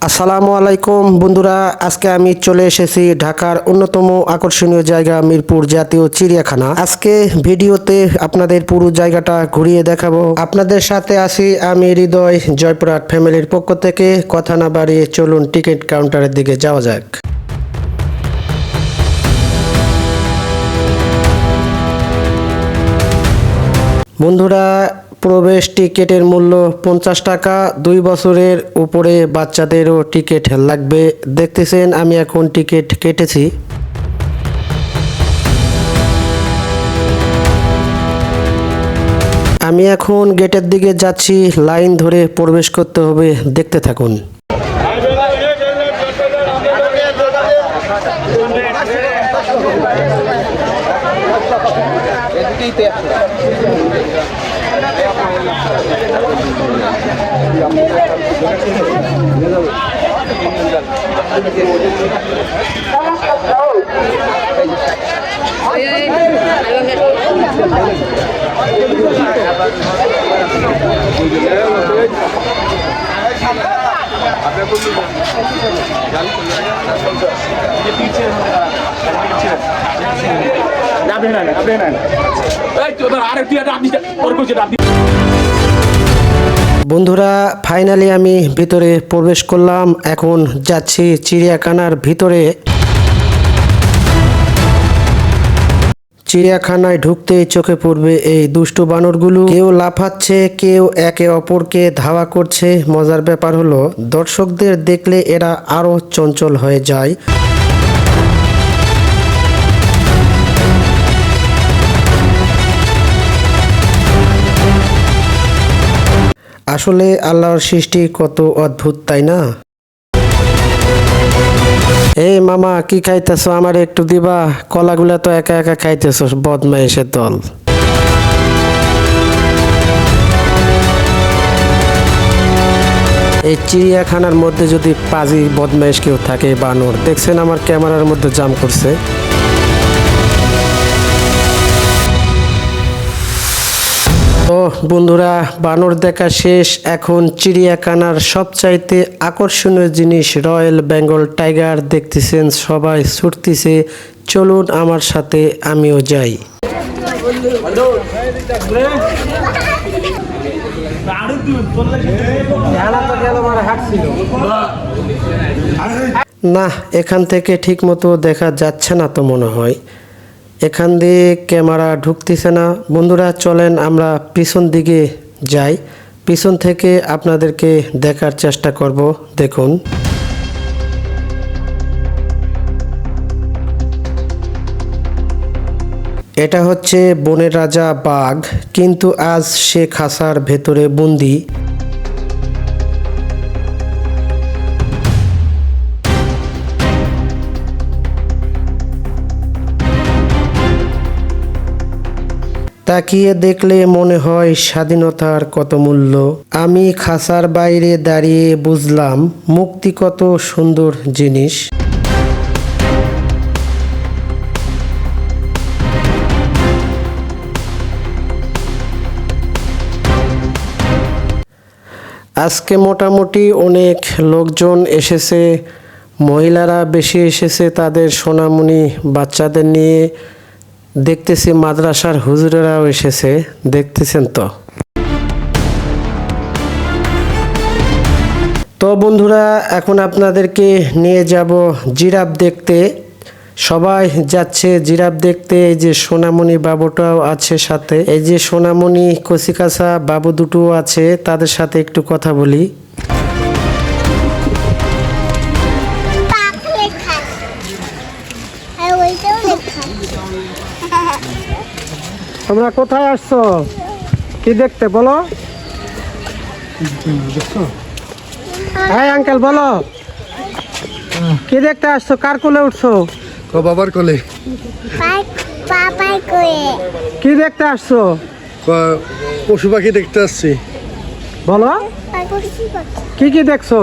আসসালামু আলাইকুম বন্ধুরা, আজকে আমি চলে এসেছি ঢাকার অন্যতম আকর্ষণীয় জায়গা মিরপুর জাতীয় চিড়িয়াখানা। আজকে ভিডিওতে আপনাদের পুরো জায়গাটা ঘুরিয়ে দেখাবো। আপনাদের সাথে আছি আমি হৃদয়, জয়পুরহাট ফ্যামিলির পক্ষ থেকে। কথা না বাড়িয়ে চলুন টিকিট কাউন্টারের দিকে যাওয়া যাক। বন্ধুরা, প্রবেশ টিকিটের মূল্য 50 টাকা। 2 বছরের উপরে বাচ্চাদেরও টিকিট লাগবে। দেখতেছেন আমি এখন টিকিট কেটেছি। আমি এখন গেটের দিকে যাচ্ছি, লাইন ধরে প্রবেশ করতে হবে, দেখতে থাকুন। বন্ধুরা, ফাইনালি আমি ভিতরে প্রবেশ করলাম। এখন যাচ্ছি চিড়িয়াখানার ভিতরে। চিড়িয়াখানায় ঢুকতেই চোখে পড়বে এই দুষ্টু বানরগুলো। কেউ লাফাচ্ছে, কেউ একে অপরকে ধাওয়া করছে। মজার ব্যাপার হলো দর্শকদের দেখলে এরা আরো চঞ্চল হয়ে যায়। আসলে আল্লাহর সৃষ্টি কত অদ্ভুত, তাই না? এই মামা, কি খাইতেছো? আমার একটু দিবা? কলাগুলা তো একা একা খাইতেছো, বদমাইশের দল। এই চিড়িয়াখানার মধ্যে যদি পাজি বদমাইশ কেউ থাকে, বানর, দেখছেন আমার ক্যামেরার মধ্যে জাম করছে। তো বন্ধুরা, বানর দেখা শেষ। এখন চিড়িয়াখানার সবচাইতে আকর্ষণীয় জিনিস রয়্যাল বেঙ্গল টাইগার দেখতেছেন, সবাই ছুটতেছে। চলুন আমার সাথে, আমিও যাই। না, এখান থেকে ঠিক মতো দেখা যাচ্ছে না তো মনে হয়। এখান দিয়ে ক্যামেরা ঢুকতেছে না। বন্ধুরা চলেন আমরা পিছন দিকে যাই, পিছন থেকে আপনাদেরকে দেখার চেষ্টা করব। দেখুন, এটা হচ্ছে বনের রাজা বাঘ, কিন্তু আজ সে খাঁচার ভেতরে বন্দি। তাকিয়ে দেখলে মনে হয় স্বাধীনতার কত মূল্য। আমি খাঁচার বাইরে দাঁড়িয়ে বুঝলাম মুক্তি কত সুন্দর জিনিস। আজকে মোটামুটি অনেক লোকজন এসেছে, মহিলারা বেশি এসেছে তাদের সোনামণি বাচ্চাদের নিয়ে। দেখতেছি মাদ্রাসার হুজুরেরাও এসেছে, দেখতেছেন তো। তো বন্ধুরা, এখন আপনাদেরকে নিয়ে যাব জিরাফ দেখতে। সবাই যাচ্ছে জিরাফ দেখতে। এই যে সোনামণি বাবুটাও আছে সাথে, এই যে সোনামণি কচিকাঁচা বাবু দুটো আছে, তাদের সাথে একটু কথা বলি। তোমরা কোথায় আসছো? কি দেখতে বলো? হ্যাঁ আঙ্কেল, বলো কি দেখতে আসছো? কার কোলে উঠছো? বাবার কোলে। কি দেখতে আসছো? পশু পাখি দেখতে আসছি। বলো কি কি দেখছো?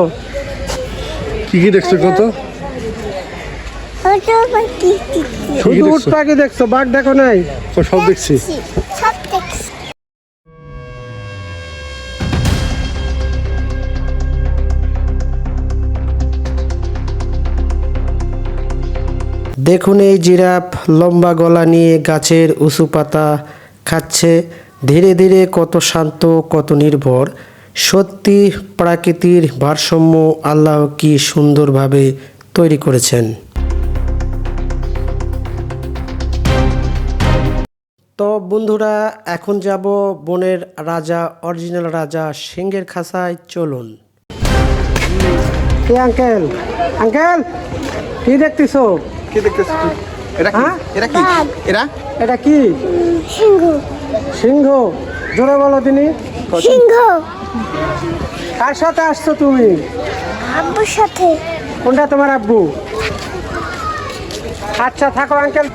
কি কি দেখছো কত? শুধু উট পাখি দেখছো, বাঘ দেখো নাই? সব দেখছি। দেখুন এই জিরাফ লম্বা গলা নিয়ে গাছের উঁচু পাতা খাচ্ছে। ধীরে ধীরে কত শান্ত, কত নির্ভর। সত্যি প্রকৃতির ভারসাম্য আল্লাহ কি সুন্দরভাবে তৈরি করেছেন। তো বন্ধুরা, এখন যাব বনের রাজা, অরিজিনাল রাজা সিংহের খাঁচায়। চলুন। আঙ্কেল, আঙ্কেল, কি দেখতেছো? কি দেখতেছিস তুই? এরা কি? হ্যাঁ? এরা কি? এরা? এটা কি? সিংহ সিংহ? জোরে বলো তিনি। সিংহ কার সাথে আসছো তুমি? আব্বুর সাথে। কোনটা তোমার আব্বু? আচ্ছা থাকো আঙ্কেল।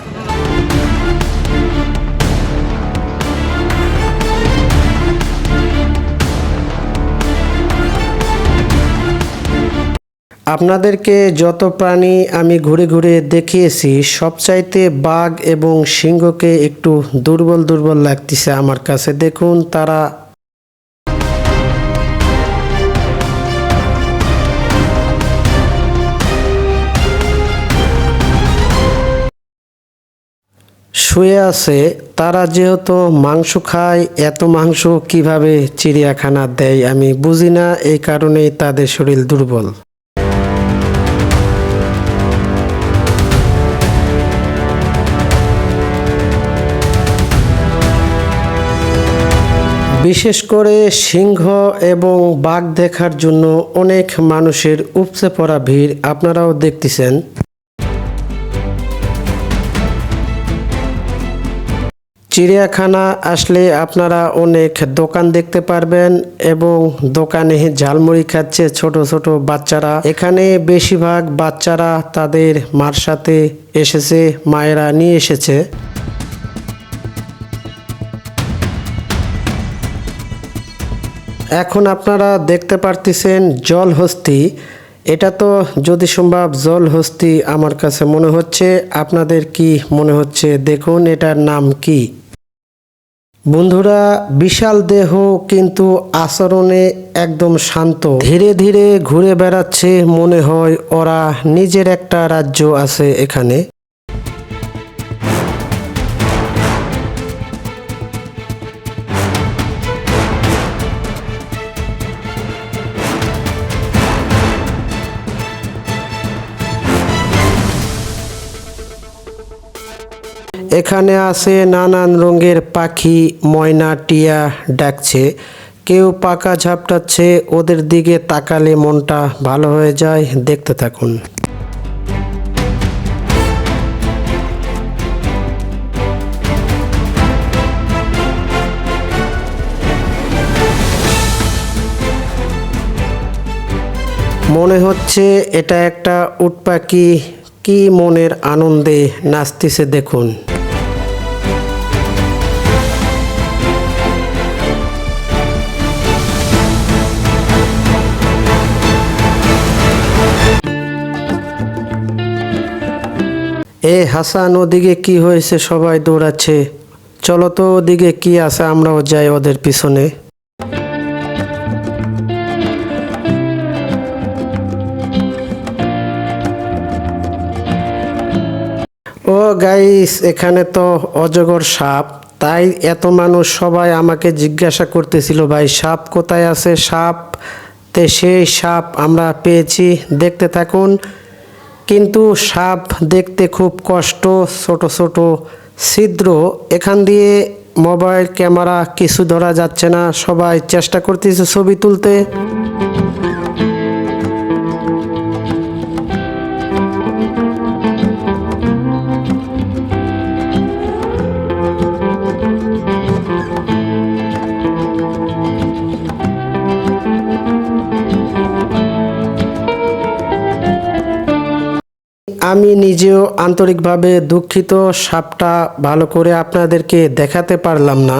আপনাদেরকে যত প্রাণী আমি ঘুরে ঘুরে দেখিয়েছি, সবচাইতে বাঘ এবং সিংহকে একটু দুর্বল দুর্বল লাগতেছে আমার কাছে। দেখুন তারা শুয়ে আছে। তারা যেহেতু মাংস খায়, এত মাংস কিভাবে চিড়িয়াখানা দেয় আমি বুঝি না, এই কারণেই তাদের শরীর দুর্বল। বিশেষ করে সিংহ এবং বাঘ দেখার জন্য অনেক মানুষের উপচে পড়া ভিড়, আপনারাও দেখতেছেন। চিড়িয়াখানা আসলে আপনারা অনেক দোকান দেখতে পারবেন এবং দোকানে ঝালমুড়ি খাচ্ছে ছোট ছোট বাচ্চারা। এখানে বেশিরভাগ বাচ্চারা তাদের মার সাথে এসেছে, মায়েরা নিয়ে এসেছে। এখন আপনারা দেখতে পারতেছেন জলহস্তি। এটা তো যদি সম্ভব জলহস্তি আমার কাছে মনে হচ্ছে। আপনাদের কি মনে হচ্ছে? দেখুন এটার নাম কি। বন্ধুরা, বিশাল দেহ কিন্তু আচরণে একদম শান্ত। ধীরে ধীরে ঘুরে বেড়াচ্ছে, মনে হয় ওরা নিজের একটা রাজ্য আছে এখানে। এখানে আছে নানান রঙের পাখি, ময়না, টিয়া ডাকছে। কেউ পাকা ঝাপটাচ্ছে, ওদের দিকে তাকালে মনটা ভালো হয়ে যায়। দেখতে থাকুন। মনে হচ্ছে এটা একটা উট পাখি, কি মনের আনন্দে নাচতেছে দেখুন। হাসান, ওদিকে কি হয়েছে? সবাই দৌড়াচ্ছে। চলো তো ওদিকে কি আছে, আমরাও যাই ওদের পিছনে। ও গাইস, এখানে তো অজগর সাপ। তাই এত মানুষ সবাই আমাকে জিজ্ঞাসা করতেছিল, ভাই সাপ কোথায় আছে? সাপ তে সেই সাপ আমরা পেয়েছি, দেখতে থাকুন। কিন্তু সাপ দেখতে খুব কষ্ট, ছোট ছোট ছিদ্র। এখান দিয়ে মোবাইল ক্যামেরা কিছু ধরা যাচ্ছে না। সবাই চেষ্টা করতেছে ছবি তুলতে। আমি নিজেও আন্তরিকভাবে দুঃখিত, সাপটা ভালো করে আপনাদেরকে দেখাতে পারলাম না।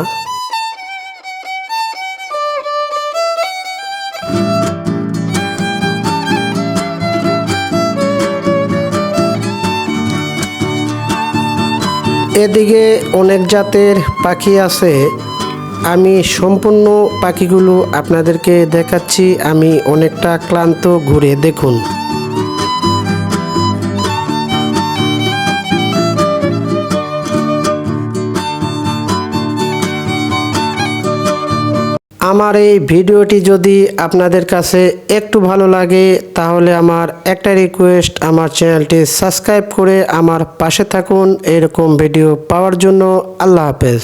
এদিকে অনেক জাতের পাখি আছে। আমি সম্পূর্ণ পাখিগুলো আপনাদেরকে দেখাচ্ছি। আমি অনেকটা ক্লান্ত, ঘুরে দেখুন। আমার এই ভিডিওটি যদি আপনাদের কাছে একটু ভালো লাগে তাহলে আমার একটা রিকোয়েস্ট, আমার চ্যানেলটি সাবস্ক্রাইব করে আমার পাশে থাকুন এরকম ভিডিও পাওয়ার জন্য। আল্লাহ হাফেজ।